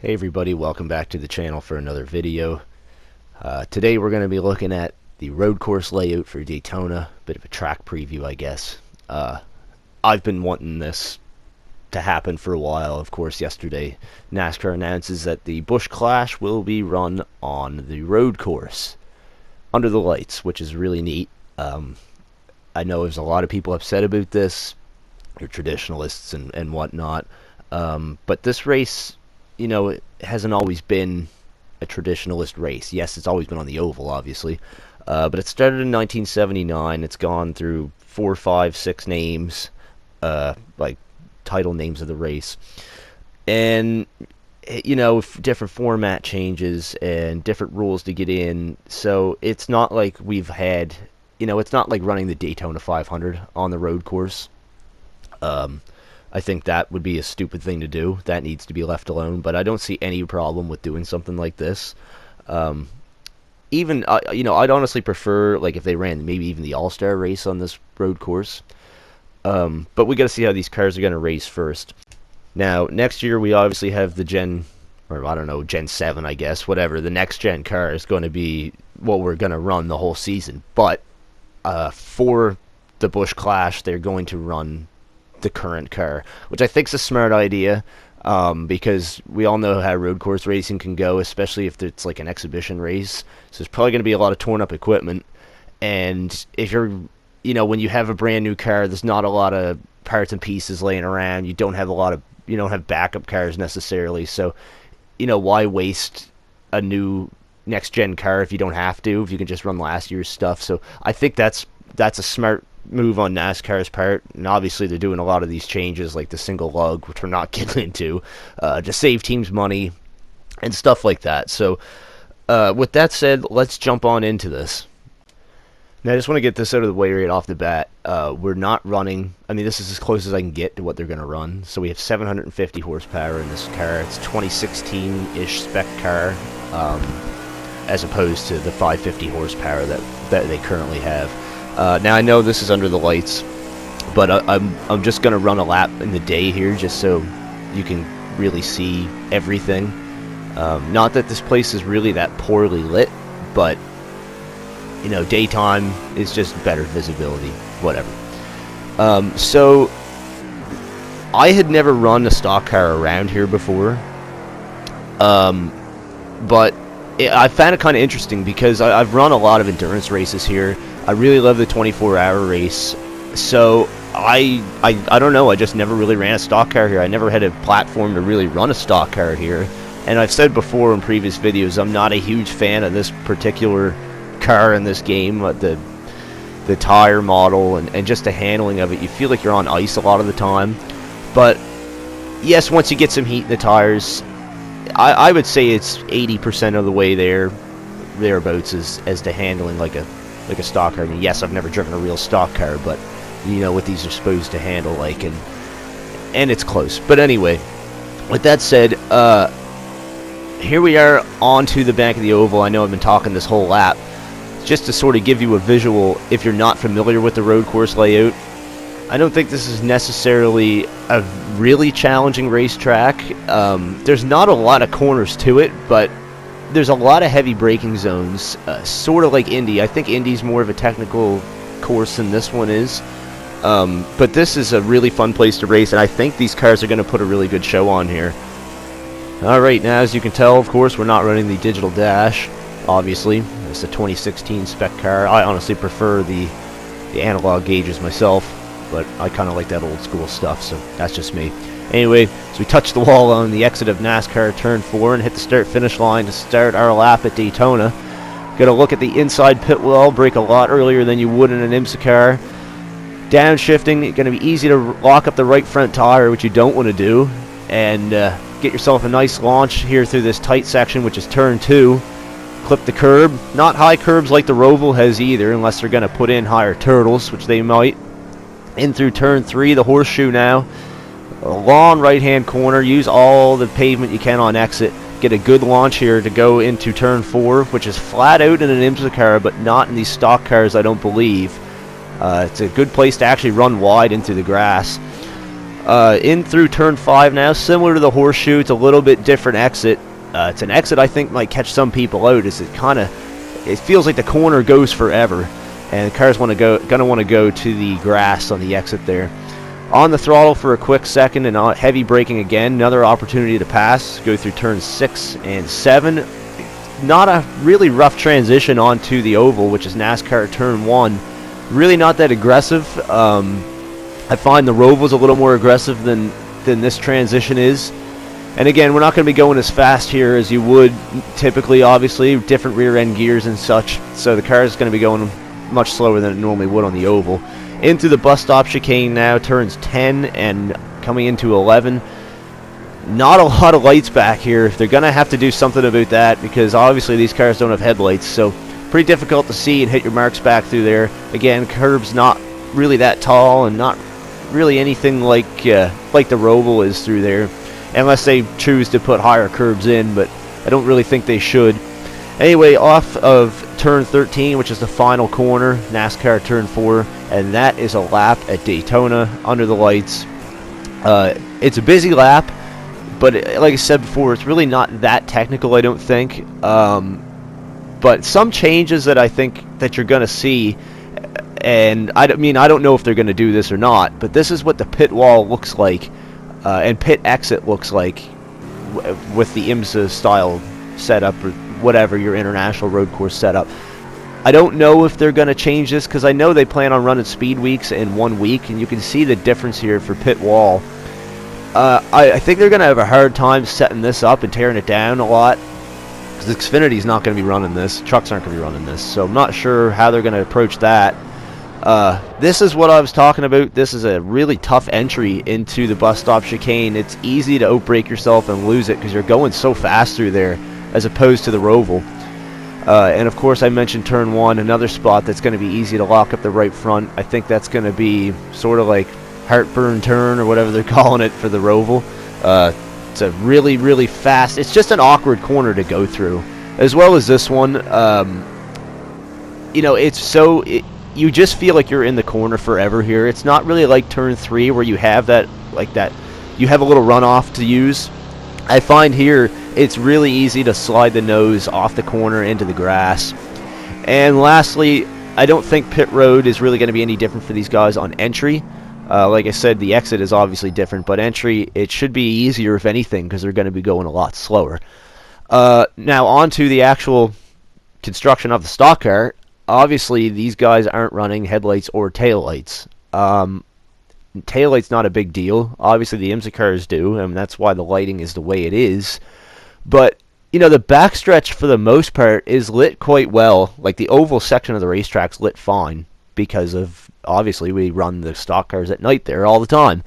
Hey everybody, welcome back to the channel for another video. Today we're going to be looking at the road course layout for Daytona. Bit of a track preview, I guess. I've been wanting this to happen for a while. Of course, yesterday NASCAR announces that the Busch Clash will be run on the road course under the lights, which is really neat. I know there's a lot of people upset about this, your traditionalists and whatnot, but this race, you know, it hasn't always been a traditionalist race. Yes, it's always been on the oval, obviously, but it started in 1979. It's gone through 4, 5, 6 names, like title names of the race, and you know, different format changes and different rules to get in. So it's not like we've had, you know, it's not like running the Daytona 500 on the road course. I think that would be a stupid thing to do. That needs to be left alone. But I don't see any problem with doing something like this. Even you know, I'd honestly prefer like if they ran maybe even the All-Star race on this road course. But we got to see how these cars are going to race first. Now, next year we obviously have the Gen 7, I guess, whatever. The next gen car is going to be what we're going to run the whole season. But for the Busch Clash, they're going to run the current car, which I think is a smart idea, because we all know how road course racing can go, especially if it's like an exhibition race. So there's probably going to be a lot of torn up equipment, and if you're, you know, when you have a brand new car, there's not a lot of parts and pieces laying around. You don't have backup cars necessarily. So, you know, why waste a new next gen car if you don't have to, if you can just run last year's stuff? So I think that's a smart move on NASCAR's part, and obviously they're doing a lot of these changes like the single lug, which we're not getting into, to save teams money and stuff like that. So with that said, let's jump on into this. Now I just want to get this out of the way right off the bat. We're not running, I mean, this is as close as I can get to what they're going to run. So we have 750 horsepower in this car. It's 2016-ish spec car, as opposed to the 550 horsepower that they currently have. Now I know this is under the lights, but I'm just gonna run a lap in the day here just so you can really see everything. Not that this place is really that poorly lit, but you know, daytime is just better visibility, whatever. So I had never run a stock car around here before, but I found it kind of interesting because I've run a lot of endurance races here. I really love the 24-hour race. So I don't know, I just never really ran a stock car here. I never had a platform to really run a stock car here. And I've said before in previous videos, I'm not a huge fan of this particular car in this game, the tire model and just the handling of it. You feel like you're on ice a lot of the time. But yes, once you get some heat in the tires, I would say it's 80% of the way thereabouts as to handling like a stock car. I mean, yes, I've never driven a real stock car, but you know what these are supposed to handle like, and it's close. But anyway, with that said, here we are onto the back of the oval. I know I've been talking this whole lap, just to sort of give you a visual if you're not familiar with the road course layout. I don't think this is necessarily a really challenging racetrack. There's not a lot of corners to it, but there's a lot of heavy braking zones, sort of like Indy. I think Indy's more of a technical course than this one is. But this is a really fun place to race, and I think these cars are going to put a really good show on here. Alright, now as you can tell, of course, we're not running the digital dash, obviously. It's a 2016 spec car. I honestly prefer the analog gauges myself, but I kind of like that old school stuff, so that's just me. Anyway, so we touched the wall on the exit of NASCAR Turn 4 and hit the start-finish line to start our lap at Daytona. Got to look at the inside pit wall, brake a lot earlier than you would in an IMSA car. Downshifting, going to be easy to lock up the right front tire, which you don't want to do, and get yourself a nice launch here through this tight section, which is Turn 2. Clip the curb. Not high curbs like the Roval has either, unless they're going to put in higher turtles, which they might. In through Turn 3, the horseshoe now. A long right-hand corner. Use all the pavement you can on exit. Get a good launch here to go into Turn 4, which is flat out in an IMSA car, but not in these stock cars, I don't believe. It's a good place to actually run wide into the grass. In through turn 5 now, similar to the horseshoe. It's a little bit different exit. It's an exit I think might catch some people out, as it feels like the corner goes forever, and the cars gonna want to go to the grass on the exit there. On the throttle for a quick second and heavy braking again. Another opportunity to pass. Go through turns 6 and 7. Not a really rough transition onto the oval, which is NASCAR turn 1. Really not that aggressive. I find the Roval's a little more aggressive than this transition is. And again, we're not going to be going as fast here as you would typically, obviously. Different rear end gears and such. So the car is going to be going much slower than it normally would on the oval. Into the bus stop chicane now, turns 10 and coming into 11. Not a lot of lights back here. They're going to have to do something about that, because obviously these cars don't have headlights. So pretty difficult to see and hit your marks back through there. Again, curb's not really that tall and not really anything like the Roval is through there, unless they choose to put higher curbs in, but I don't really think they should. Anyway, off of turn 13, which is the final corner, NASCAR turn 4, and that is a lap at Daytona under the lights. It's a busy lap, but like I said before, it's really not that technical, I don't think. But some changes that I think that you're going to see, and I don't know if they're going to do this or not, but this is what the pit wall looks like, and pit exit looks like with the IMSA style setup, or whatever your international road course setup. I don't know if they're going to change this, because I know they plan on running speed weeks in 1 week, and you can see the difference here for pit wall. I think they're going to have a hard time setting this up and tearing it down a lot, because Xfinity's not going to be running this. Trucks aren't going to be running this, so I'm not sure how they're going to approach that. This is what I was talking about. This is a really tough entry into the bus stop chicane. It's easy to outbrake yourself and lose it, because you're going so fast through there, as opposed to the Roval. And of course I mentioned turn 1, another spot that's going to be easy to lock up the right front. I think that's going to be sort of like heartburn turn, or whatever they're calling it for the Roval. It's a really, really fast, it's just an awkward corner to go through, as well as this one. You just feel like you're in the corner forever here. It's not really like turn 3 where you have that, you have a little runoff to use. I find here it's really easy to slide the nose off the corner into the grass. And lastly, I don't think pit road is really going to be any different for these guys on entry. Like I said, the exit is obviously different, but entry, it should be easier if anything, because they're going to be going a lot slower. Now on to the actual construction of the stock car. Obviously, these guys aren't running headlights or taillights. Taillight's not a big deal. Obviously, the IMSA cars do, and that's why the lighting is the way it is. But, the backstretch, for the most part, is lit quite well. Like, the oval section of the racetrack's lit fine, because of, obviously, we run the stock cars at night there all the time.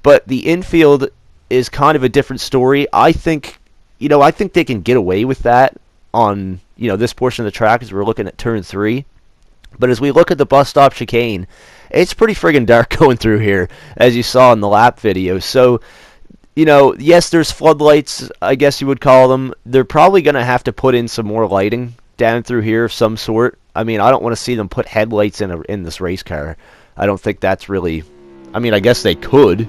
But the infield is kind of a different story. I think they can get away with that on this portion of the track, as we're looking at turn 3. But as we look at the bus stop chicane, it's pretty friggin' dark going through here, as you saw in the lap video. So, yes, there's floodlights, I guess you would call them. They're probably going to have to put in some more lighting down through here of some sort. I mean, I don't want to see them put headlights in this race car. I don't think that's really, I guess they could,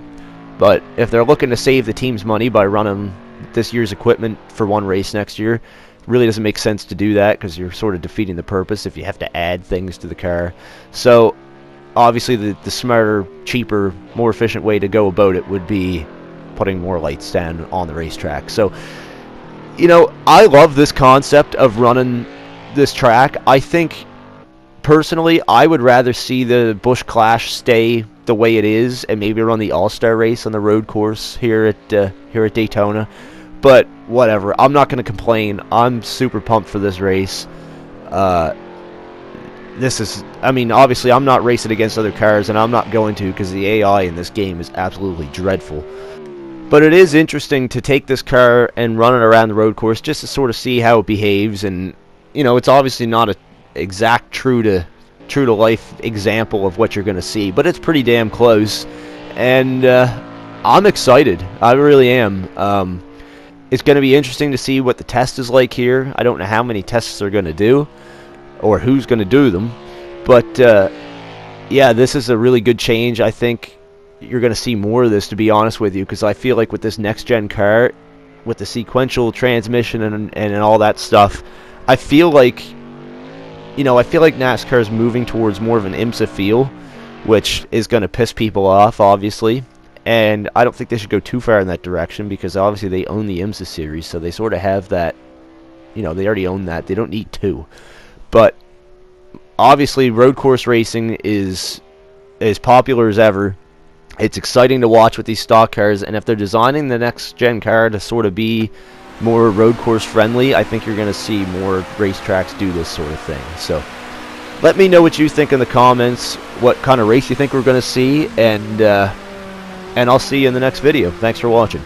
but if they're looking to save the team's money by running this year's equipment for one race next year, really doesn't make sense to do that, because you're sort of defeating the purpose if you have to add things to the car. So obviously the smarter, cheaper, more efficient way to go about it would be putting more lights down on the racetrack. So I love this concept of running this track. I think personally I would rather see the Busch Clash stay the way it is and maybe run the All-Star race on the road course here at Daytona. But whatever, I'm not going to complain. I'm super pumped for this race. Obviously I'm not racing against other cars, and I'm not going to, because the AI in this game is absolutely dreadful. But it is interesting to take this car and run it around the road course just to sort of see how it behaves. And it's obviously not a exact true to life example of what you're going to see, but it's pretty damn close. And I'm excited. I really am. It's going to be interesting to see what the test is like here. I don't know how many tests they're going to do, or who's going to do them. But, yeah, this is a really good change. I think, you're going to see more of this, to be honest with you, because I feel like with this next gen car, with the sequential transmission and all that stuff, I feel like NASCAR is moving towards more of an IMSA feel, which is going to piss people off, obviously. And I don't think they should go too far in that direction, because obviously they own the IMSA series, so they sort of have that, they already own that. They don't need two. But obviously road course racing is as popular as ever. It's exciting to watch with these stock cars, and if they're designing the next gen car to sort of be more road course friendly, I think you're going to see more racetracks do this sort of thing. So let me know what you think in the comments, what kind of race you think we're going to see, and I'll see you in the next video. Thanks for watching.